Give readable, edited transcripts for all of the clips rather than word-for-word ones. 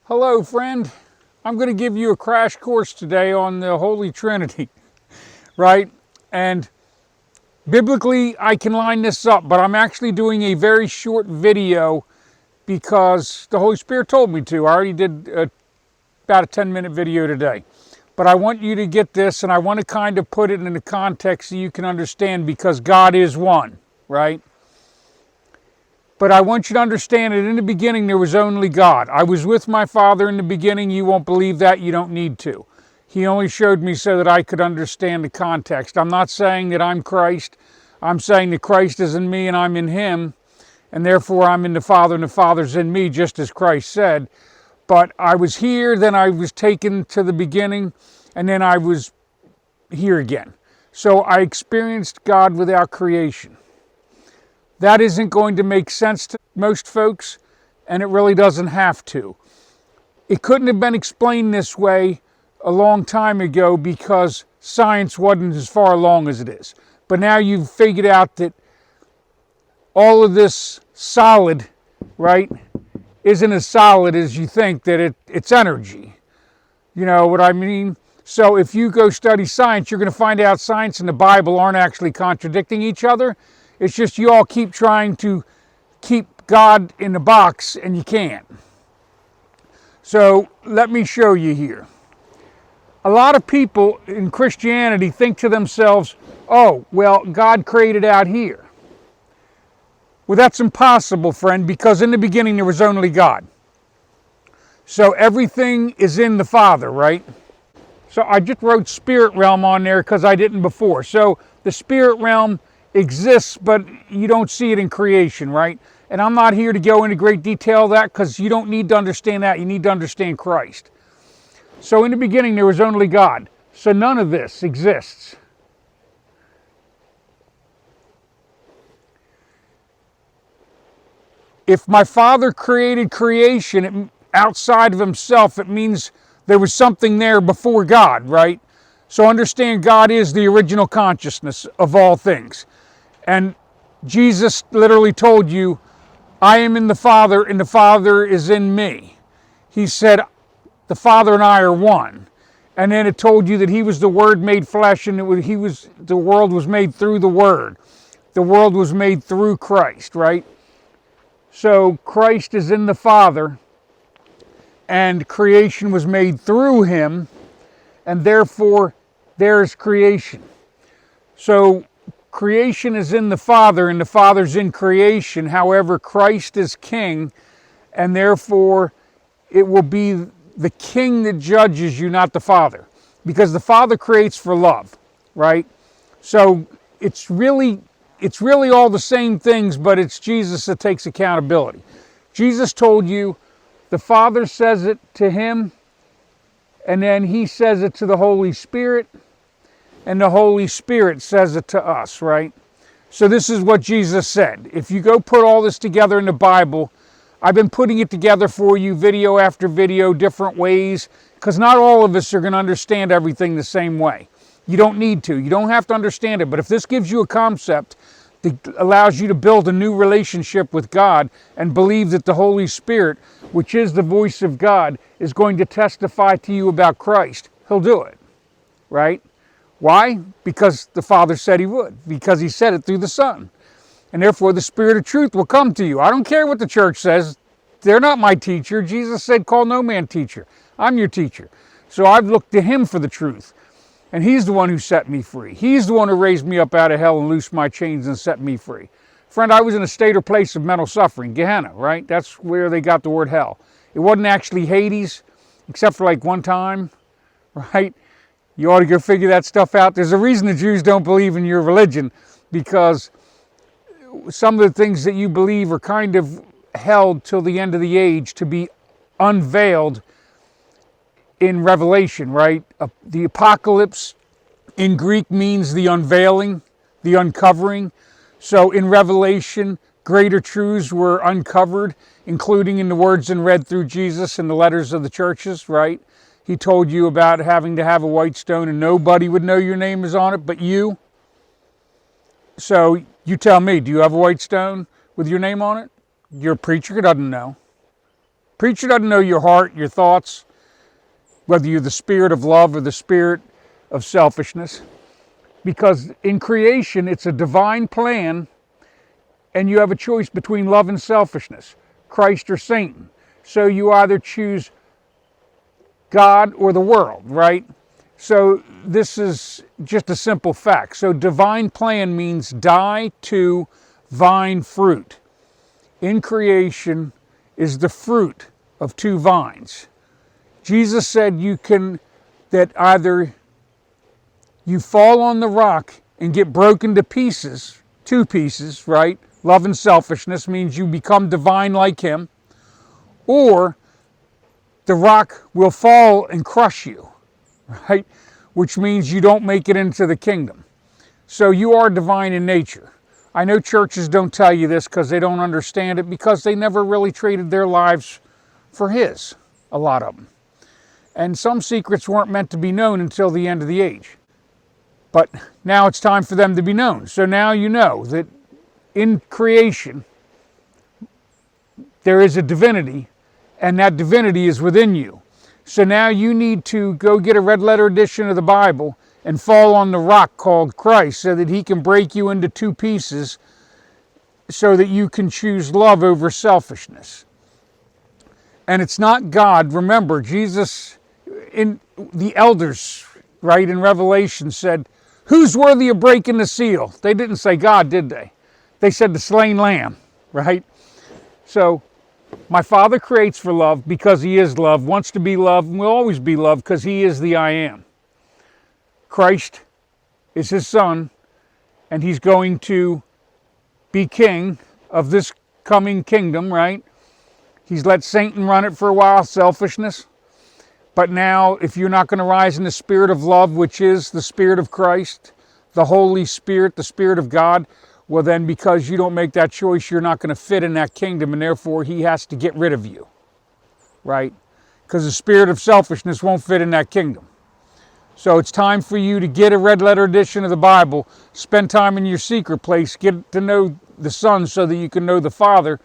Hello, friend. I'm going to give you a crash course today on the Holy Trinity, right? And biblically, I can line this up, but I'm actually doing a very short video because the Holy Spirit told me to. I already did about a 10-minute video today. But I want you to get this, and I want to kind of put it in the context so you can understand, because God is one, right? But I want you to understand that in the beginning there was only God. I was with my Father in the beginning. You won't believe that. You don't need to. He only showed me so that I could understand the context. I'm not saying that I'm Christ. I'm saying that Christ is in me and I'm in Him, and therefore I'm in the Father and the Father's in me, just as Christ said. But I was here, then I was taken to the beginning, and then I was here again. So I experienced God without creation. That isn't going to make sense to most folks, and it really doesn't have to. It couldn't have been explained this way a long time ago because science wasn't as far along as it is. But now you've figured out that all of this solid, right, isn't as solid as you think, that it's energy. You know what I mean? So if you go study science, you're going to find out science and the Bible aren't actually contradicting each other. It's just you all keep trying to keep God in the box, and you can't. So let me show you here. A lot of people in Christianity think to themselves, oh, well, God created out here. Well, that's impossible, friend, because in the beginning there was only God. So everything is in the Father, right? So I just wrote spirit realm on there because I didn't before. So the spirit realm exists, but you don't see it in creation, right? And I'm not here to go into great detail of that, because you don't need to understand that. You need to understand Christ. So in the beginning there was only God. So none of this exists. If my Father created creation outside of Himself, it means there was something there before God, right? So understand, God is the original consciousness of all things. And Jesus literally told you, I am in the Father and the Father is in me. He said, the Father and I are one. And then it told you that He was the Word made flesh, and the world was made through the Word. The world was made through Christ, right? So Christ is in the Father, and creation was made through Him, and therefore there's creation. So creation is in the Father, and the Father's in creation. However, Christ is King, and therefore it will be the King that judges you, not the Father. Because the Father creates for love, right? So it's really all the same things, but it's Jesus that takes accountability. Jesus told you the Father says it to Him, and then He says it to the Holy Spirit, and the Holy Spirit says it to us, right? So this is what Jesus said. If you go put all this together in the Bible, I've been putting it together for you video after video, different ways, because not all of us are going to understand everything the same way. You don't need to. You don't have to understand it. But if this gives you a concept that allows you to build a new relationship with God and believe that the Holy Spirit, which is the voice of God, is going to testify to you about Christ, He'll do it, right? Why? Because the Father said He would, because He said it through the Son. And therefore the Spirit of truth will come to you. I don't care what the church says. They're not my teacher. Jesus said, call no man teacher. I'm your teacher. So I've looked to Him for the truth. And He's the one who set me free. He's the one who raised me up out of hell and loosed my chains and set me free. Friend, I was in a state or place of mental suffering, Gehenna, right? That's where they got the word hell. It wasn't actually Hades, except for like one time, right? You ought to go figure that stuff out. There's a reason the Jews don't believe in your religion, because some of the things that you believe are kind of held till the end of the age to be unveiled in Revelation, right? The apocalypse in Greek means the unveiling, the uncovering. So in Revelation, greater truths were uncovered, including in the words and read through Jesus in the letters of the churches, right? He told you about having to have a white stone and nobody would know your name is on it but you. So you tell me, do you have a white stone with your name on it? Your preacher doesn't know. Preacher doesn't know your heart, your thoughts, whether you're the spirit of love or the spirit of selfishness. Because in creation, it's a divine plan, and you have a choice between love and selfishness, Christ or Satan. So you either choose God or the world, right? So this is just a simple fact. So divine plan means die to vine fruit. In creation is the fruit of two vines. Jesus said that either you fall on the rock and get broken to pieces, two pieces, right? Love and selfishness means you become divine like him, or the rock will fall and crush you, right? Which means you don't make it into the kingdom. So you are divine in nature. I know churches don't tell you this because they don't understand it, because they never really traded their lives for his, a lot of them. And some secrets weren't meant to be known until the end of the age. But now it's time for them to be known. So now you know that in creation, there is a divinity, and that divinity is within you. So now you need to go get a red letter edition of the Bible and fall on the rock called Christ, so that he can break you into two pieces, so that you can choose love over selfishness. And it's not God. Remember, Jesus, in the elders, right, in Revelation said, who's worthy of breaking the seal? They didn't say God, did they? They said the slain lamb, right? So my Father creates for love because he is love, wants to be loved, and will always be loved because he is the I am. Christ is his son, and he's going to be king of this coming kingdom, right? He's let Satan run it for a while, selfishness. But now, if you're not going to rise in the spirit of love, which is the Spirit of Christ, the Holy Spirit, the Spirit of God, well then, because you don't make that choice, you're not going to fit in that kingdom, and therefore he has to get rid of you, right? Because the spirit of selfishness won't fit in that kingdom. So it's time for you to get a red letter edition of the Bible, spend time in your secret place, get to know the Son so that you can know the Father,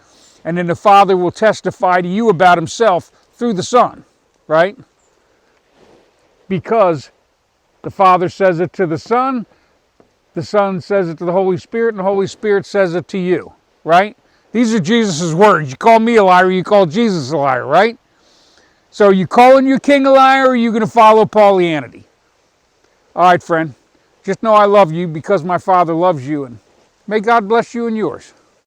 and then the Father will testify to you about himself through the Son, right? Because the Father says it to the Son says it to the Holy Spirit, and the Holy Spirit says it to you, right? These are Jesus' words. You call me a liar, you call Jesus a liar, right? So are you calling your king a liar, or are you going to follow Paulianity? All right, friend. Just know I love you because my Father loves you, and may God bless you and yours.